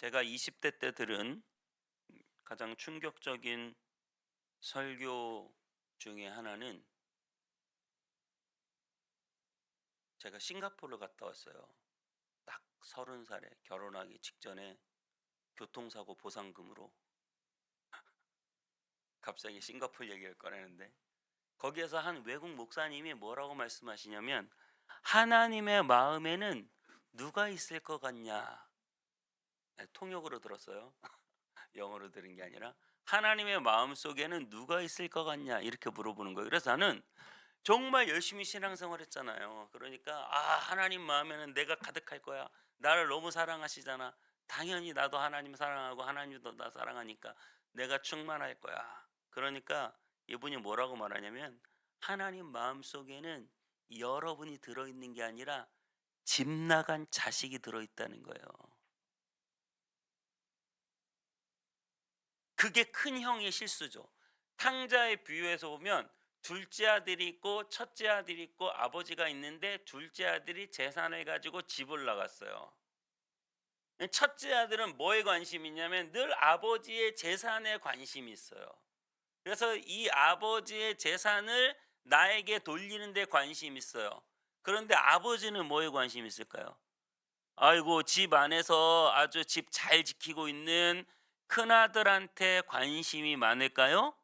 제가 20대 때 들은 가장 충격적인 설교 중에 하나는, 제가 싱가포르를 갔다 왔어요. 딱 30살에 결혼하기 직전에 교통사고 보상금으로 갑자기 싱가포르 얘기를 꺼내는데, 거기에서 한 외국 목사님이 뭐라고 말씀하시냐면, 하나님의 마음에는 누가 있을 것 같냐. 네, 통역으로 들었어요. 영어로 들은 게 아니라, 하나님의 마음 속에는 누가 있을 것 같냐 이렇게 물어보는 거예요. 그래서 나는 정말 열심히 신앙생활 했잖아요. 그러니까 하나님 마음에는 내가 가득할 거야. 나를 너무 사랑하시잖아. 당연히 나도 하나님 사랑하고 하나님도 나 사랑하니까 내가 충만할 거야. 그러니까 이분이 뭐라고 말하냐면, 하나님 마음속에는 여러분이 들어있는 게 아니라 집 나간 자식이 들어있다는 거예요. 그게 큰 형의 실수죠. 탕자의 비유에서 보면 둘째 아들이 있고 첫째 아들이 있고 아버지가 있는데, 둘째 아들이 재산을 가지고 집을 나갔어요. 첫째 아들은 뭐에 관심이 있냐면 늘 아버지의 재산에 관심이 있어요. 그래서 이 아버지의 재산을 나에게 돌리는 데 관심이 있어요. 그런데 아버지는 뭐에 관심이 있을까요? 아이고, 집 안에서 아주 집 잘 지키고 있는 큰아들한테 관심이 많을까요?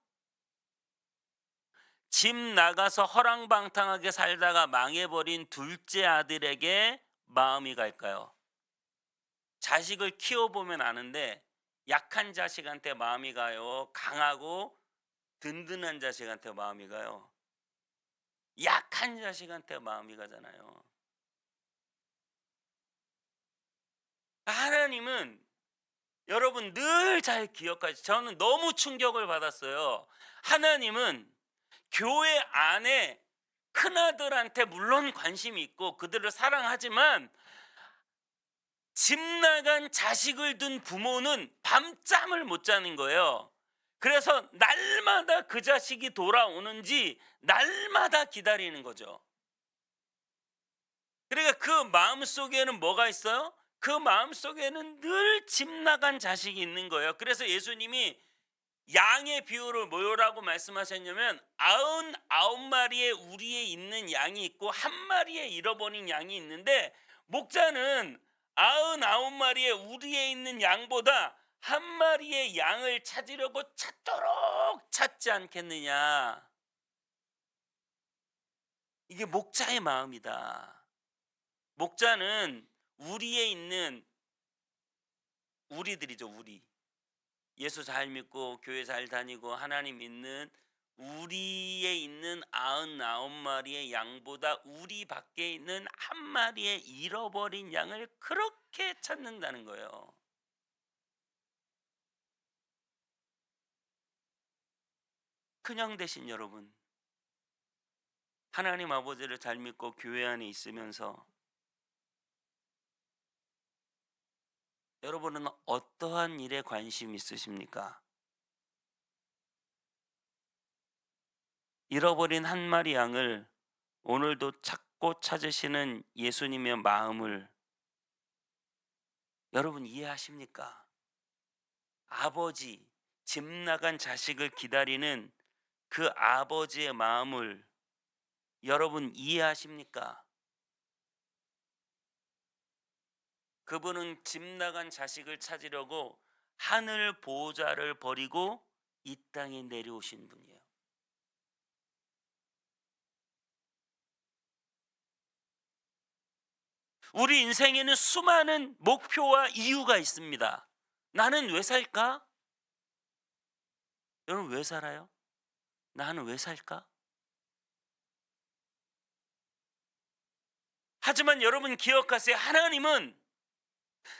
집 나가서 허랑방탕하게 살다가 망해버린 둘째 아들에게 마음이 갈까요? 자식을 키워보면 아는데, 약한 자식한테 마음이 가요? 강하고 든든한 자식한테 마음이 가요? 약한 자식한테 마음이 가잖아요. 하나님은, 여러분 늘 잘 기억하시, 저는 너무 충격을 받았어요. 하나님은 교회 안에 큰아들한테 물론 관심이 있고 그들을 사랑하지만, 집 나간 자식을 둔 부모는 밤잠을 못 자는 거예요. 그래서 날마다 그 자식이 돌아오는지 날마다 기다리는 거죠. 그러니까 그 마음속에는 뭐가 있어요? 그 마음속에는 늘 집 나간 자식이 있는 거예요. 그래서 예수님이 양의 비율을 뭐라고 말씀하셨냐면, 99마리의 우리에 있는 양이 있고 한 마리의 잃어버린 양이 있는데, 목자는 99마리의 우리에 있는 양보다 한 마리의 양을 찾으려고 찾도록 찾지 않겠느냐. 이게 목자의 마음이다. 목자는 우리에 있는, 우리들이죠, 우리. 예수 잘 믿고 교회 잘 다니고 하나님 믿는 우리에 있는 99마리의 양보다 우리 밖에 있는 한 마리의 잃어버린 양을 그렇게 찾는다는 거예요. 큰형 되신 여러분, 하나님 아버지를 잘 믿고 교회 안에 있으면서 여러분은 어떠한 일에 관심 있으십니까? 잃어버린 한 마리 양을 오늘도 찾고 찾으시는 예수님의 마음을 여러분 이해하십니까? 아버지, 집 나간 자식을 기다리는 그 아버지의 마음을 여러분 이해하십니까? 그분은 집 나간 자식을 찾으려고 하늘 보좌를 버리고 이 땅에 내려오신 분이에요. 우리 인생에는 수많은 목표와 이유가 있습니다. 나는 왜 살까? 여러분 왜 살아요? 나는 왜 살까? 하지만 여러분 기억하세요. 하나님은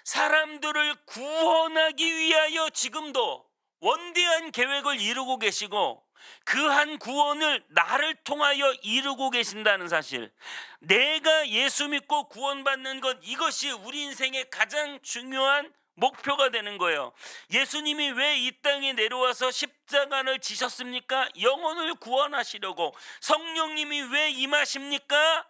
사람들을 구원하기 위하여 지금도 원대한 계획을 이루고 계시고, 그 한 구원을 나를 통하여 이루고 계신다는 사실, 내가 예수 믿고 구원받는 것, 이것이 우리 인생의 가장 중요한 목표가 되는 거예요. 예수님이 왜 이 땅에 내려와서 십자가를 지셨습니까? 영혼을 구원하시려고. 성령님이 왜 임하십니까?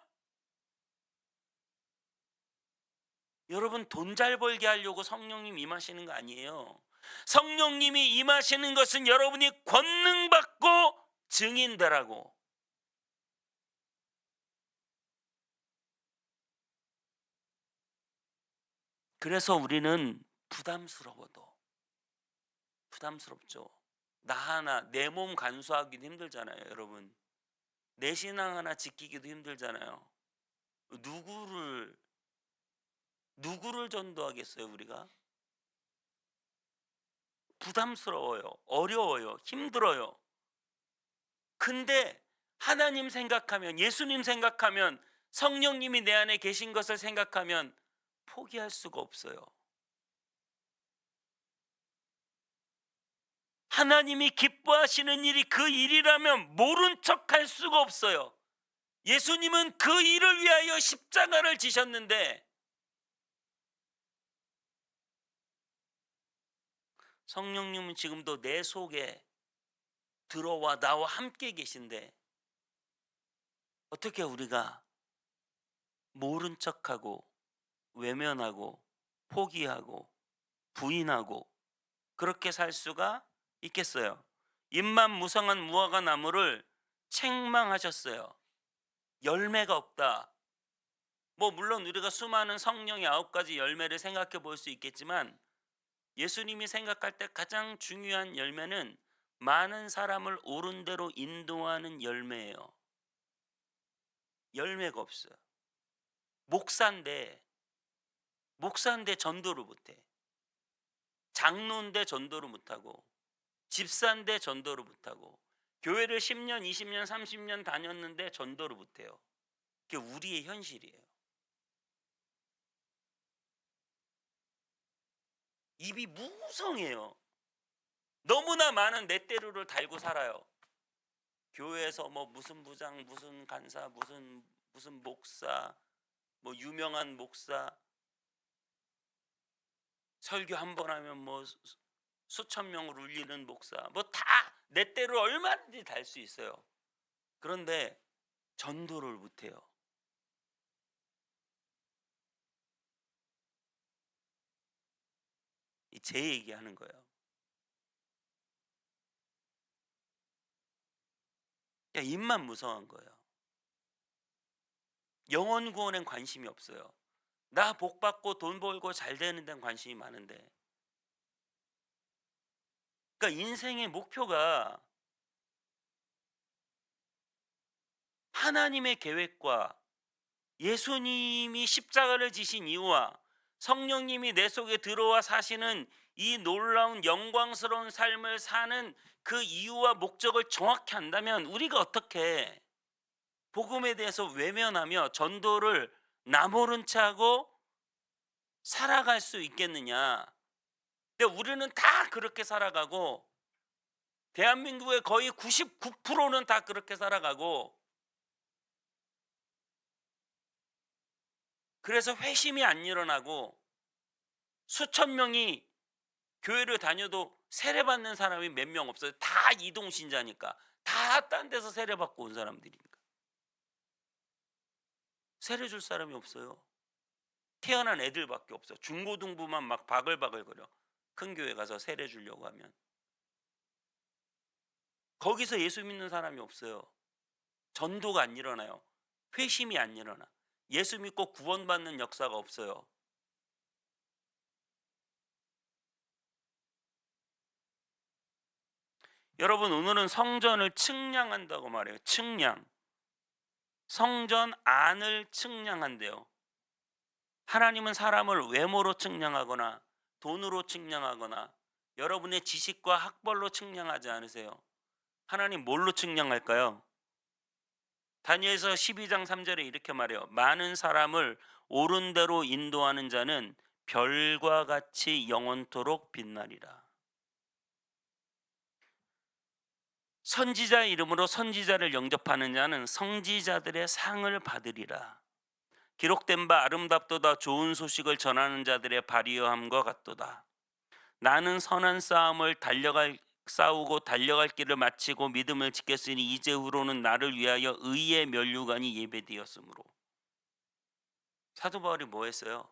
여러분 돈 잘 벌게 하려고 성령님 임하시는 거 아니에요. 성령님이 임하시는 것은 여러분이 권능 받고 증인되라고. 그래서 우리는 부담스럽죠. 나 하나 내 몸 간수하기도 힘들잖아요, 여러분. 내 신앙 하나 지키기도 힘들잖아요. 누구를 전도하겠어요, 우리가? 부담스러워요. 어려워요. 힘들어요. 근데 하나님 생각하면, 예수님 생각하면, 성령님이 내 안에 계신 것을 생각하면 포기할 수가 없어요. 하나님이 기뻐하시는 일이 그 일이라면 모른 척할 수가 없어요. 예수님은 그 일을 위하여 십자가를 지셨는데 성령님은 지금도 내 속에 들어와 나와 함께 계신데 어떻게 우리가 모른 척하고 외면하고 포기하고 부인하고 그렇게 살 수가 있겠어요? 잎만 무성한 무화과 나무를 책망하셨어요. 열매가 없다. 뭐 물론 우리가 수많은 성령의 9가지 열매를 생각해 볼 수 있겠지만 예수님이 생각할 때 가장 중요한 열매는 많은 사람을 옳은 대로 인도하는 열매예요. 열매가 없어요. 목사인데 전도를 못해. 장로인데 전도를 못하고, 집사인데 전도를 못하고, 교회를 10년, 20년, 30년 다녔는데 전도를 못해요. 그게 우리의 현실이에요. 입이 무성해요. 너무나 많은 넷대루를 달고 살아요. 교회에서 뭐 무슨 부장, 무슨 간사, 무슨 목사, 뭐 유명한 목사, 설교 한 번 하면 뭐 수천 명을 울리는 목사, 뭐 다 내 때로 얼마든지 달 수 있어요. 그런데 전도를 못해요. 제 얘기하는 거예요. 입만 무성한 거예요. 영혼 구원엔 관심이 없어요. 나 복 받고 돈 벌고 잘 되는 데는 관심이 많은데. 그러니까 인생의 목표가 하나님의 계획과 예수님이 십자가를 지신 이유와 성령님이 내 속에 들어와 사시는 이 놀라운 영광스러운 삶을 사는 그 이유와 목적을 정확히 안다면 우리가 어떻게 복음에 대해서 외면하며 전도를 나모른 채 하고 살아갈 수 있겠느냐. 근데 우리는 다 그렇게 살아가고 대한민국의 거의 99%는 다 그렇게 살아가고 그래서 회심이 안 일어나고 수천 명이 교회를 다녀도 세례받는 사람이 몇 명 없어요. 다 이동신자니까. 다 딴 데서 세례받고 온 사람들이니까. 세례 줄 사람이 없어요. 태어난 애들밖에 없어. 중고등부만 막 바글바글거려. 큰 교회 가서 세례 주려고 하면. 거기서 예수 믿는 사람이 없어요. 전도가 안 일어나요. 회심이 안 일어나. 예수 믿고 구원받는 역사가 없어요. 여러분 오늘은 성전을 측량한다고 말해요. 측량. 성전 안을 측량한대요. 하나님은 사람을 외모로 측량하거나 돈으로 측량하거나 여러분의 지식과 학벌로 측량하지 않으세요. 하나님 뭘로 측량할까요? 다니엘서 12장 3절에 이렇게 말해요. 많은 사람을 옳은 대로 인도하는 자는 별과 같이 영원토록 빛나리라. 선지자 이름으로 선지자를 영접하는 자는 성지자들의 상을 받으리라. 기록된 바 아름답도다 좋은 소식을 전하는 자들의 발휘함과 같도다. 나는 선한 싸우고 달려갈 길을 마치고 믿음을 지켰으니 이제후로는 나를 위하여 의의 면류관이 예배되었으므로. 사도 바울이 뭐 했어요?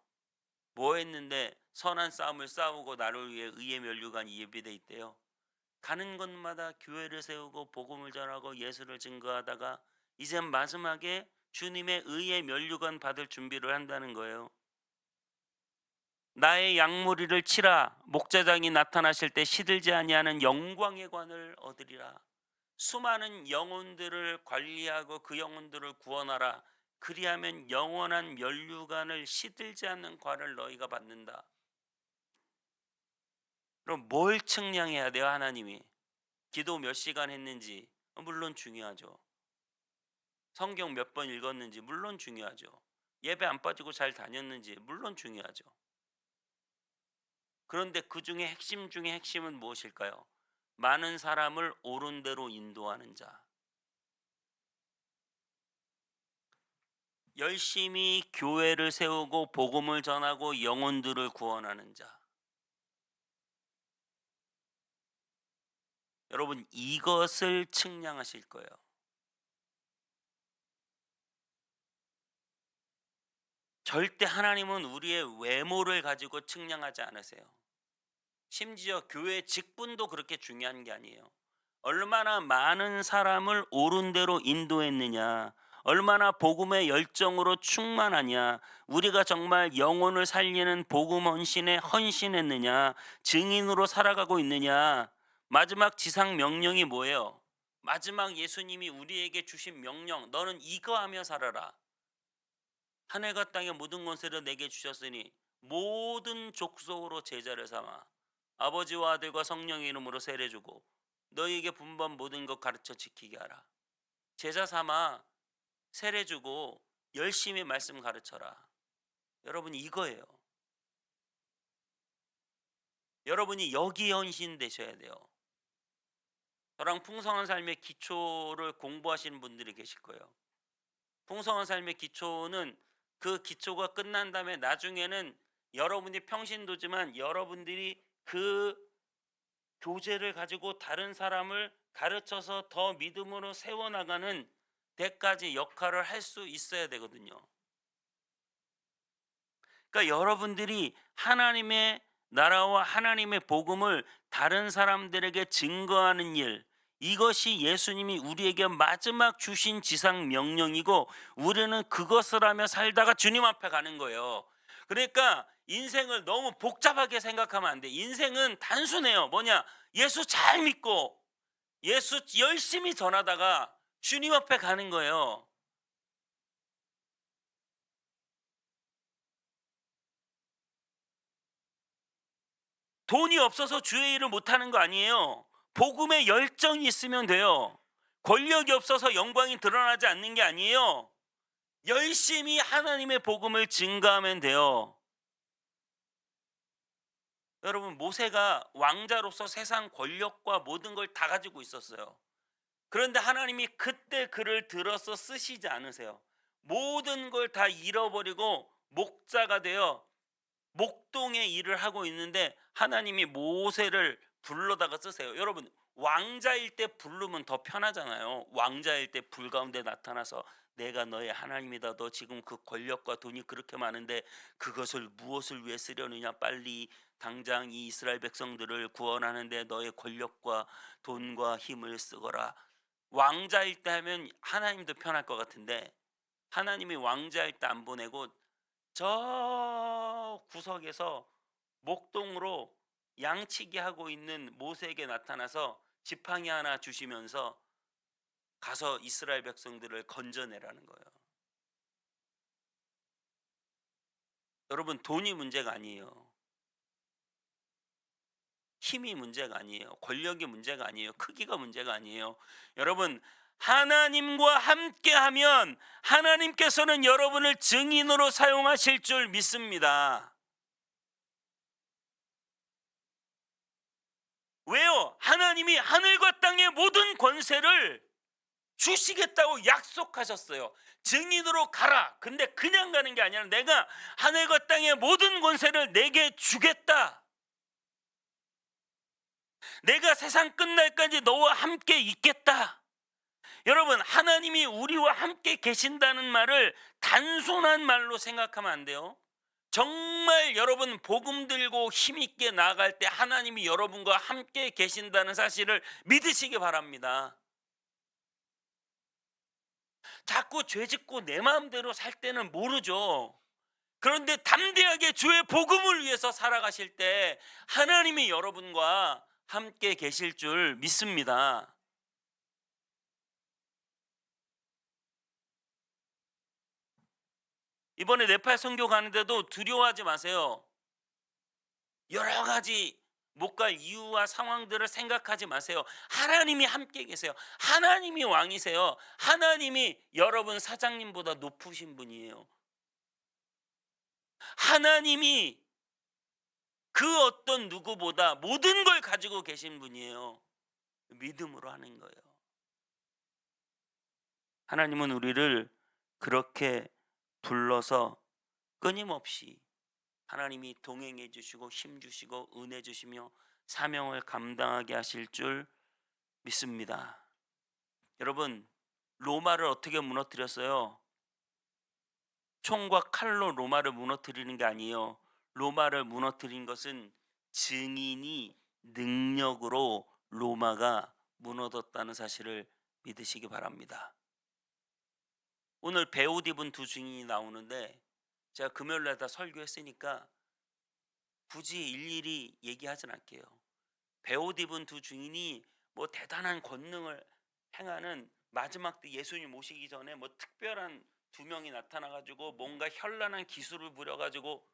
뭐 했는데 선한 싸움을 싸우고 나를 위해 의의 면류관이 예비돼 있대요. 가는 곳마다 교회를 세우고 복음을 전하고 예수를 증거하다가 이제 마지막에 주님의 의의 면류관 받을 준비를 한다는 거예요. 나의 양무리를 치라. 목자장이 나타나실 때 시들지 아니하는 영광의 관을 얻으리라. 수많은 영혼들을 관리하고 그 영혼들을 구원하라. 그리하면 영원한 면류관을 시들지 않는 관을 너희가 받는다. 그럼 뭘 측량해야 돼요, 하나님이? 기도 몇 시간 했는지 물론 중요하죠. 성경 몇 번 읽었는지 물론 중요하죠. 예배 안 빠지고 잘 다녔는지 물론 중요하죠. 그런데 그 중에 핵심 중에 핵심은 무엇일까요? 많은 사람을 옳은 대로 인도하는 자. 열심히 교회를 세우고 복음을 전하고 영혼들을 구원하는 자. 여러분, 이것을 측량하실 거예요. 절대 하나님은 우리의 외모를 가지고 측량하지 않으세요. 심지어 교회 직분도 그렇게 중요한 게 아니에요. 얼마나 많은 사람을 옳은 대로 인도했느냐, 얼마나 복음의 열정으로 충만하냐, 우리가 정말 영혼을 살리는 복음 헌신에 헌신했느냐, 증인으로 살아가고 있느냐. 마지막 지상 명령이 뭐예요? 마지막 예수님이 우리에게 주신 명령, 너는 이거 하며 살아라. 하늘과 땅의 모든 권세를 내게 주셨으니 모든 족속으로 제자를 삼아 아버지와 아들과 성령의 이름으로 세례주고 너희에게 분반 모든 것 가르쳐 지키게 하라. 제자 삼아 세례주고 열심히 말씀 가르쳐라. 여러분, 이거예요. 여러분이 여기 헌신되셔야 돼요. 저랑 풍성한 삶의 기초를 공부하시는 분들이 계실 거예요. 풍성한 삶의 기초는 그 기초가 끝난 다음에 나중에는 여러분이 평신도지만 여러분들이 그 교제를 가지고 다른 사람을 가르쳐서 더 믿음으로 세워나가는 데까지 역할을 할 수 있어야 되거든요. 그러니까 여러분들이 하나님의 나라와 하나님의 복음을 다른 사람들에게 증거하는 일, 이것이 예수님이 우리에게 마지막 주신 지상 명령이고 우리는 그것을 하며 살다가 주님 앞에 가는 거예요. 그러니까 인생을 너무 복잡하게 생각하면 안 돼. 인생은 단순해요. 뭐냐? 예수 잘 믿고 예수 열심히 전하다가 주님 앞에 가는 거예요. 돈이 없어서 주의 일을 못하는 거 아니에요. 복음의 열정이 있으면 돼요. 권력이 없어서 영광이 드러나지 않는 게 아니에요. 열심히 하나님의 복음을 증거하면 돼요. 여러분, 모세가 왕자로서 세상 권력과 모든 걸 다 가지고 있었어요. 그런데 하나님이 그때 그를 들어서 쓰시지 않으세요. 모든 걸 다 잃어버리고 목자가 되어 목동의 일을 하고 있는데 하나님이 모세를 불러다가 쓰세요. 여러분, 왕자일 때 부르면 더 편하잖아요. 왕자일 때 불 가운데 나타나서 내가 너의 하나님이다. 너 지금 그 권력과 돈이 그렇게 많은데 그것을 무엇을 위해 쓰려느냐. 빨리 당장 이 이스라엘 백성들을 구원하는데 너의 권력과 돈과 힘을 쓰거라. 왕자일 때 하면 하나님도 편할 것 같은데 하나님이 왕자일 때 안 보내고 저 구석에서 목동으로 양치기 하고 있는 모세에게 나타나서 지팡이 하나 주시면서 가서 이스라엘 백성들을 건져내라는 거예요. 여러분, 돈이 문제가 아니에요. 힘이 문제가 아니에요. 권력이 문제가 아니에요. 크기가 문제가 아니에요. 여러분, 하나님과 함께하면 하나님께서는 여러분을 증인으로 사용하실 줄 믿습니다. 왜요? 하나님이 하늘과 땅의 모든 권세를 주시겠다고 약속하셨어요. 증인으로 가라. 근데 그냥 가는 게 아니라 내가 하늘과 땅의 모든 권세를 내게 주겠다. 내가 세상 끝날까지 너와 함께 있겠다. 여러분, 하나님이 우리와 함께 계신다는 말을 단순한 말로 생각하면 안 돼요. 정말 여러분 복음 들고 힘있게 나아갈 때 하나님이 여러분과 함께 계신다는 사실을 믿으시기 바랍니다. 자꾸 죄짓고 내 마음대로 살 때는 모르죠. 그런데 담대하게 주의 복음을 위해서 살아가실 때 하나님이 여러분과 함께 계실 줄 믿습니다. 이번에 네팔 선교 가는데도 두려워하지 마세요. 여러 가지 못 갈 이유와 상황들을 생각하지 마세요. 하나님이 함께 계세요. 하나님이 왕이세요. 하나님이 여러분 사장님보다 높으신 분이에요. 하나님이 그 어떤 누구보다 모든 걸 가지고 계신 분이에요. 믿음으로 하는 거예요. 하나님은 우리를 그렇게 불러서 끊임없이 하나님이 동행해 주시고 힘 주시고 은혜 주시며 사명을 감당하게 하실 줄 믿습니다. 여러분, 로마를 어떻게 무너뜨렸어요? 총과 칼로 로마를 무너뜨리는 게 아니에요. 로마를 무너뜨린 것은 증인이 능력으로 로마가 무너졌다는 사실을 믿으시기 바랍니다. 오늘 배옷 입은 두 증인이 나오는데 제가 금요일 날 다 설교했으니까 굳이 일일이 얘기하진 않게요. 배옷 입은 두 증인이 뭐 대단한 권능을 행하는 마지막 때 예수님 오시기 전에 뭐 특별한 두 명이 나타나 가지고 뭔가 현란한 기술을 부려 가지고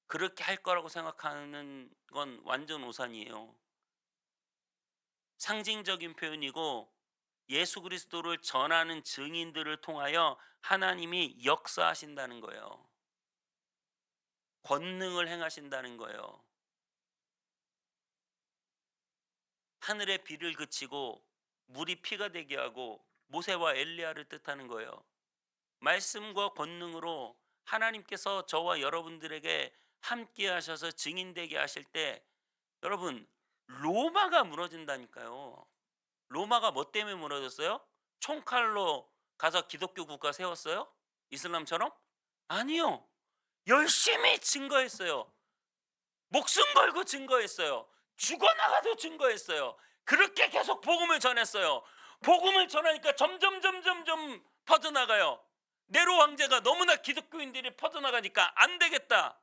그렇게 할 거라고 생각하는 건 완전 오산이에요. 상징적인 표현이고 예수 그리스도를 전하는 증인들을 통하여 하나님이 역사하신다는 거예요. 권능을 행하신다는 거예요. 하늘의 비를 그치고 물이 피가 되게 하고 모세와 엘리야를 뜻하는 거예요. 말씀과 권능으로 하나님께서 저와 여러분들에게 함께 하셔서 증인되게 하실 때 여러분 로마가 무너진다니까요. 로마가 뭐 때문에 무너졌어요? 총칼로 가서 기독교 국가 세웠어요? 이슬람처럼? 아니요. 열심히 증거했어요. 목숨 걸고 증거했어요. 죽어나가도 증거했어요. 그렇게 계속 복음을 전했어요. 복음을 전하니까 점점 퍼져나가요. 네로 황제가 너무나 기독교인들이 퍼져나가니까 안 되겠다.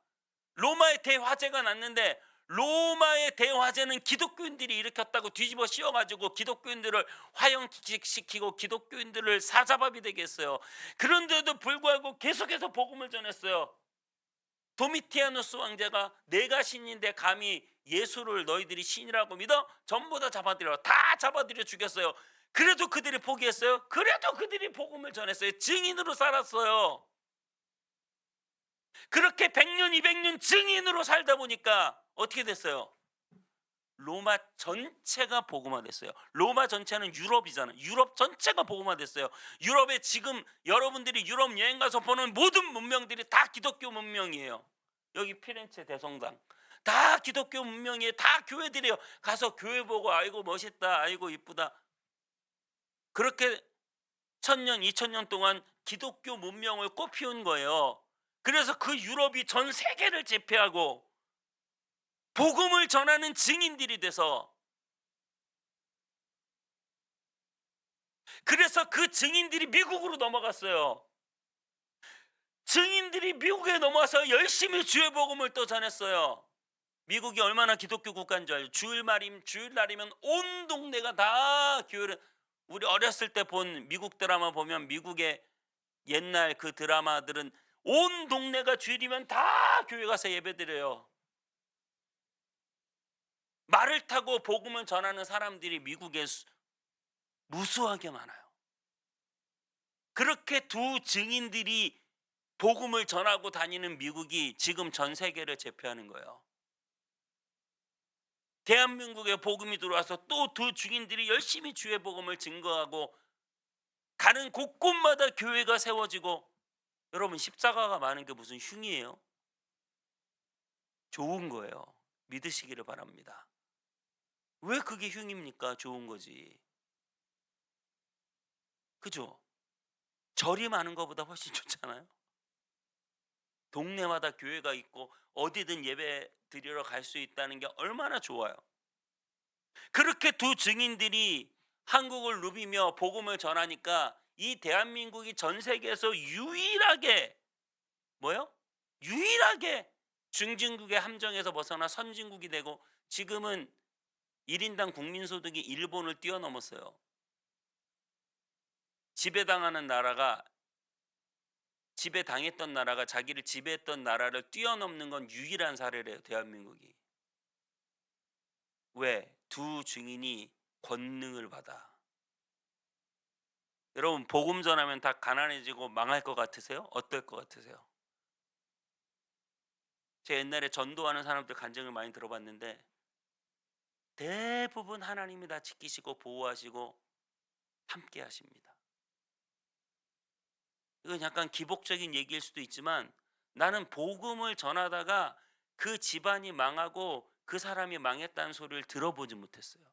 로마의 대화재가 났는데 로마의 대화재는 기독교인들이 일으켰다고 뒤집어 씌워가지고 기독교인들을 화형시키고 기독교인들을 사자밥이 되게 했어요. 그런데도 불구하고 계속해서 복음을 전했어요. 도미티아누스 왕자가 내가 신인데 감히 예수를 너희들이 신이라고 믿어? 전부 다 잡아들여, 다 잡아들여 죽였어요. 그래도 그들이 포기했어요? 그래도 그들이 복음을 전했어요. 증인으로 살았어요. 그렇게 100년 200년 증인으로 살다 보니까 어떻게 됐어요? 로마 전체가 복음화됐어요. 로마 전체는 유럽이잖아요. 유럽 전체가 복음화됐어요. 유럽에 지금 여러분들이 유럽 여행 가서 보는 모든 문명들이 다 기독교 문명이에요. 여기 피렌체 대성당 다 기독교 문명이에요. 다 교회들이에요. 가서 교회 보고 아이고 멋있다, 아이고 이쁘다. 그렇게 1000년 2000년 동안 기독교 문명을 꽃피운 거예요. 그래서 그 유럽이 전 세계를 제패하고 복음을 전하는 증인들이 돼서, 그래서 그 증인들이 미국으로 넘어갔어요. 증인들이 미국에 넘어와서 열심히 주의 복음을 또 전했어요. 미국이 얼마나 기독교 국가인 줄 알죠? 주일날이면 온 동네가 다 교회를, 우리 어렸을 때 본 미국 드라마 보면 미국의 옛날 그 드라마들은 온 동네가 주일이면 다 교회 가서 예배드려요. 말을 타고 복음을 전하는 사람들이 미국에 무수하게 많아요. 그렇게 두 증인들이 복음을 전하고 다니는 미국이 지금 전 세계를 제패하는 거예요. 대한민국에 복음이 들어와서 또 두 증인들이 열심히 주의 복음을 증거하고 가는 곳곳마다 교회가 세워지고, 여러분 십자가가 많은 게 무슨 흉이에요? 좋은 거예요. 믿으시기를 바랍니다. 왜 그게 흉입니까? 좋은 거지. 그죠? 절이 많은 것보다 훨씬 좋잖아요. 동네마다 교회가 있고 어디든 예배 드리러 갈 수 있다는 게 얼마나 좋아요. 그렇게 두 증인들이 한국을 누비며 복음을 전하니까 이 대한민국이 전 세계에서 유일하게 뭐요? 유일하게 중진국의 함정에서 벗어나 선진국이 되고 지금은 1인당 국민소득이 일본을 뛰어넘었어요. 지배당하는 나라가 지배당했던 나라가 자기를 지배했던 나라를 뛰어넘는 건 유일한 사례래요, 대한민국이. 왜? 두 증인이 권능을 받아. 여러분 복음 전하면 다 가난해지고 망할 것 같으세요? 어떨 것 같으세요? 제 옛날에 전도하는 사람들 간증을 많이 들어봤는데 대부분 하나님이 다 지키시고 보호하시고 함께 하십니다. 이건 약간 기복적인 얘기일 수도 있지만 나는 복음을 전하다가 그 집안이 망하고 그 사람이 망했다는 소리를 들어보지 못했어요.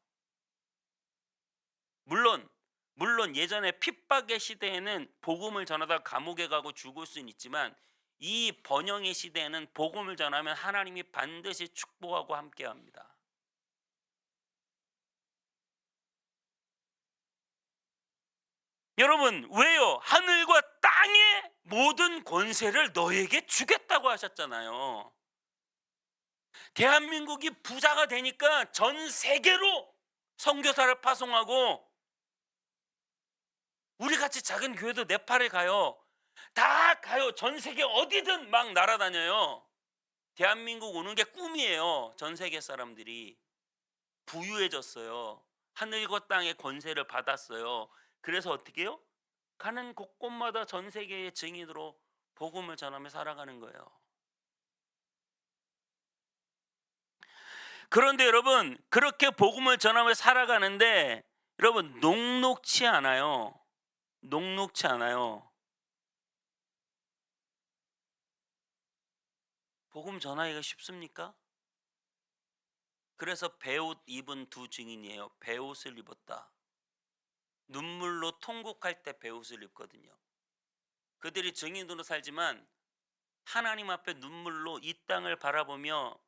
물론 예전에 핍박의 시대에는 복음을 전하다가 감옥에 가고 죽을 수는 있지만 이 번영의 시대에는 복음을 전하면 하나님이 반드시 축복하고 함께합니다. 여러분 왜요? 하늘과 땅의 모든 권세를 너에게 주겠다고 하셨잖아요. 대한민국이 부자가 되니까 전 세계로 선교사를 파송하고 우리같이 작은 교회도 네팔에 가요. 다 가요. 전 세계 어디든 막 날아다녀요. 대한민국 오는 게 꿈이에요. 전 세계 사람들이 부유해졌어요. 하늘과 땅의 권세를 받았어요. 그래서 어떻게 해요? 가는 곳곳마다 전 세계의 증인으로 복음을 전하며 살아가는 거예요. 그런데 여러분 그렇게 복음을 전하며 살아가는데 여러분 녹록치 않아요. 녹록치 않아요. 복음 전하기가 쉽습니까? 그래서 배옷 입은 두 증인이에요. 배옷을 입었다. 눈물로 통곡할 때 배옷을 입거든요. 그들이 증인으로 살지만 하나님 앞에 눈물로 이 땅을 바라보며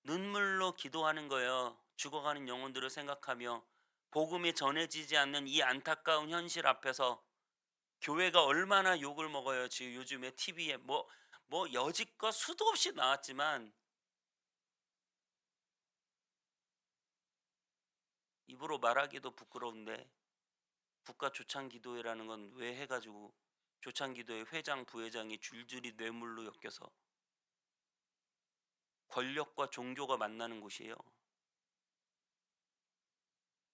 눈물로 기도하는 거예요. 죽어가는 영혼들을 생각하며 복음이 전해지지 않는 이 안타까운 현실 앞에서 교회가 얼마나 욕을 먹어요. 지금 요즘에 TV에 뭐 여지껏 수도 없이 나왔지만 입으로 말하기도 부끄러운데 국가 조창기도회라는 건 왜 해가지고 조창기도회 회장 부회장이 줄줄이 뇌물로 엮여서 권력과 종교가 만나는 곳이에요.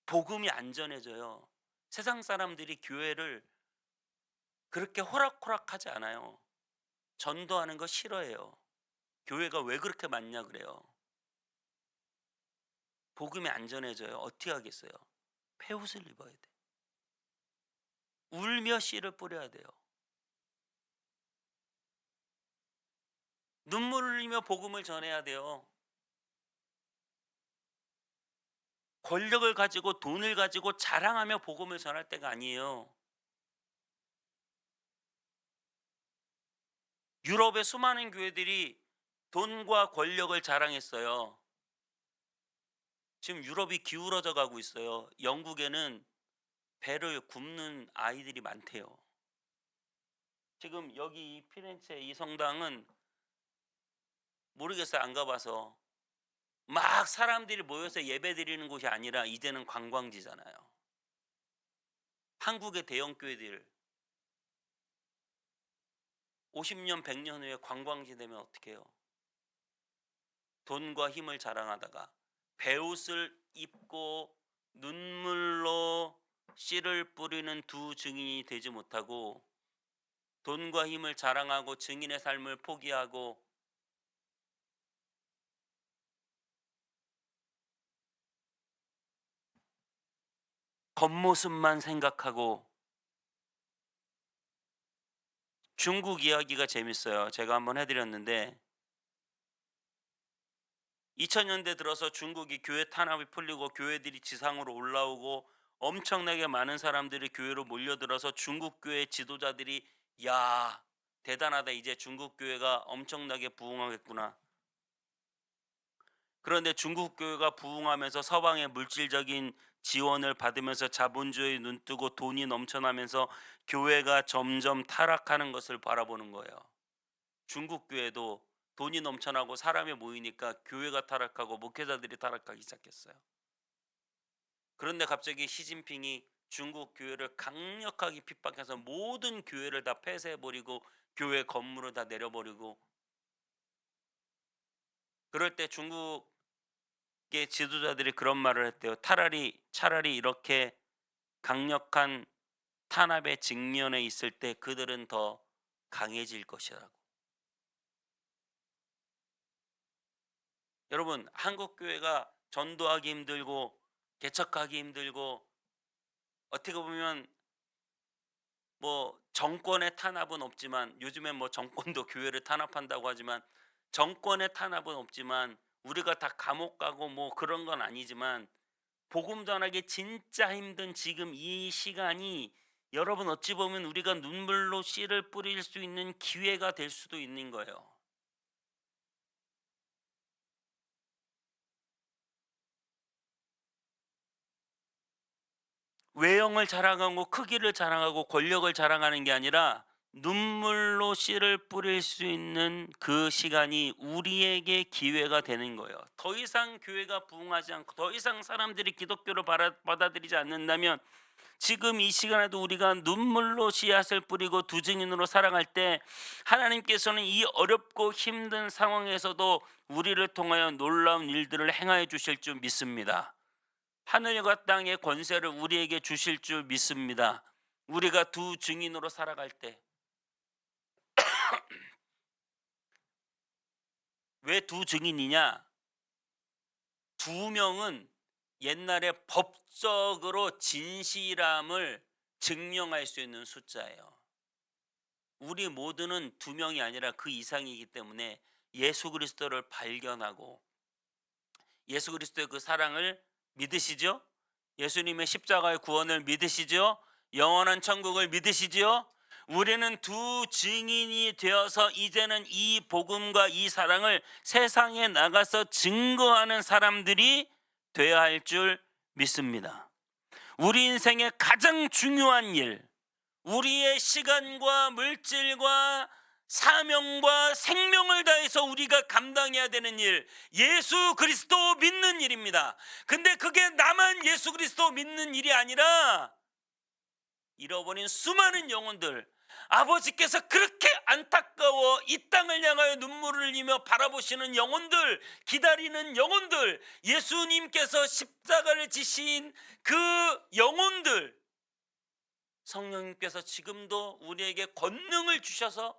복음이 안전해져요. 세상 사람들이 교회를 그렇게 호락호락하지 않아요. 전도하는 거 싫어해요. 교회가 왜 그렇게 많냐 그래요. 복음이 안전해져요. 어떻게 하겠어요? 폐옷을 입어야 돼. 울며 씨를 뿌려야 돼요. 눈물을 흘리며 복음을 전해야 돼요. 권력을 가지고 돈을 가지고 자랑하며 복음을 전할 때가 아니에요. 유럽의 수많은 교회들이 돈과 권력을 자랑했어요. 지금 유럽이 기울어져 가고 있어요. 영국에는 배를 굽는 아이들이 많대요. 지금 여기 이 피렌체 이 성당은 모르겠어요. 안 가봐서. 막 사람들이 모여서 예배 드리는 곳이 아니라 이제는 관광지잖아요. 한국의 대형 교회들 50년 100년 후에 관광지 되면 어떻게 해요? 돈과 힘을 자랑하다가 베옷을 입고 눈물로 씨를 뿌리는 두 증인이 되지 못하고 돈과 힘을 자랑하고 증인의 삶을 포기하고 겉모습만 생각하고 중국 이야기가 재밌어요. 제가 한번 해드렸는데 2000년대 들어서 중국이 교회 탄압이 풀리고 교회들이 지상으로 올라오고 엄청나게 많은 사람들이 교회로 몰려들어서 중국 교회 지도자들이 야 대단하다. 이제 중국 교회가 엄청나게 부흥하겠구나. 그런데 중국 교회가 부흥하면서 서방의 물질적인 지원을 받으면서 자본주의에 눈뜨고 돈이 넘쳐나면서 교회가 점점 타락하는 것을 바라보는 거예요. 중국 교회도 돈이 넘쳐나고 사람이 모이니까 교회가 타락하고 목회자들이 타락하기 시작했어요. 그런데 갑자기 시진핑이 중국 교회를 강력하게 핍박해서 모든 교회를 다 폐쇄해버리고 교회 건물을 다 내려버리고, 그럴 때 중국의 지도자들이 그런 말을 했대요. 차라리 이렇게 강력한 탄압의 직면에 있을 때 그들은 더 강해질 것이라고. 여러분, 한국 교회가 전도하기 힘들고 개척하기 힘들고 어떻게 보면 뭐 정권의 탄압은 없지만, 요즘엔 뭐 정권도 교회를 탄압한다고 하지만, 정권의 탄압은 없지만 우리가 다 감옥 가고 뭐 그런 건 아니지만, 복음 전하기 진짜 힘든 지금 이 시간이 여러분 어찌 보면 우리가 눈물로 씨를 뿌릴 수 있는 기회가 될 수도 있는 거예요. 외형을 자랑하고 크기를 자랑하고 권력을 자랑하는 게 아니라 눈물로 씨를 뿌릴 수 있는 그 시간이 우리에게 기회가 되는 거예요. 더 이상 교회가 부흥하지 않고 더 이상 사람들이 기독교를 받아들이지 않는다면, 지금 이 시간에도 우리가 눈물로 씨앗을 뿌리고 두 증인으로 살아갈 때 하나님께서는 이 어렵고 힘든 상황에서도 우리를 통하여 놀라운 일들을 행하여 주실 줄 믿습니다. 하늘과 땅의 권세를 우리에게 주실 줄 믿습니다. 우리가 두 증인으로 살아갈 때. 왜 두 증인이냐? 두 명은 옛날에 법적으로 진실함을 증명할 수 있는 숫자예요. 우리 모두는 두 명이 아니라 그 이상이기 때문에 예수 그리스도를 발견하고 예수 그리스도의 그 사랑을 믿으시죠? 예수님의 십자가의 구원을 믿으시죠? 영원한 천국을 믿으시죠? 우리는 두 증인이 되어서 이제는 이 복음과 이 사랑을 세상에 나가서 증거하는 사람들이 되어야 할 줄 믿습니다. 우리 인생의 가장 중요한 일, 우리의 시간과 물질과 사명과 생명을 다해서 우리가 감당해야 되는 일, 예수 그리스도 믿는 일입니다. 근데 그게 나만 예수 그리스도 믿는 일이 아니라 잃어버린 수많은 영혼들, 아버지께서 그렇게 안타까워 이 땅을 향하여 눈물을 흘리며 바라보시는 영혼들, 기다리는 영혼들, 예수님께서 십자가를 지신 그 영혼들, 성령님께서 지금도 우리에게 권능을 주셔서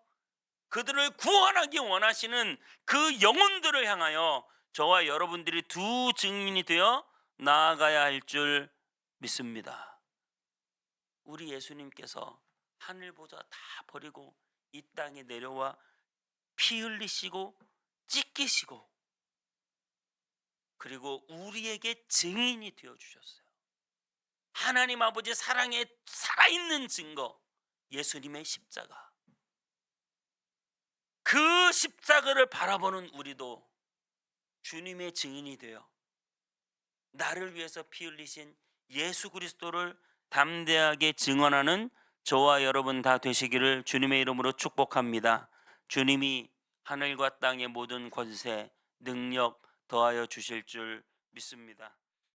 그들을 구원하기 원하시는 그 영혼들을 향하여 저와 여러분들이 두 증인이 되어 나아가야 할 줄 믿습니다. 우리 예수님께서 하늘 보좌 다 버리고 이 땅에 내려와 피 흘리시고 찢기시고 그리고 우리에게 증인이 되어 주셨어요. 하나님 아버지 사랑의 살아있는 증거, 예수님의 십자가. 그 십자가를 바라보는 우리도 주님의 증인이 되어 나를 위해서 피 흘리신 예수 그리스도를 담대하게 증언하는 저와 여러분 다 되시기를 주님의 이름으로 축복합니다. 주님이 하늘과 땅의 모든 권세, 능력 더하여 주실 줄 믿습니다.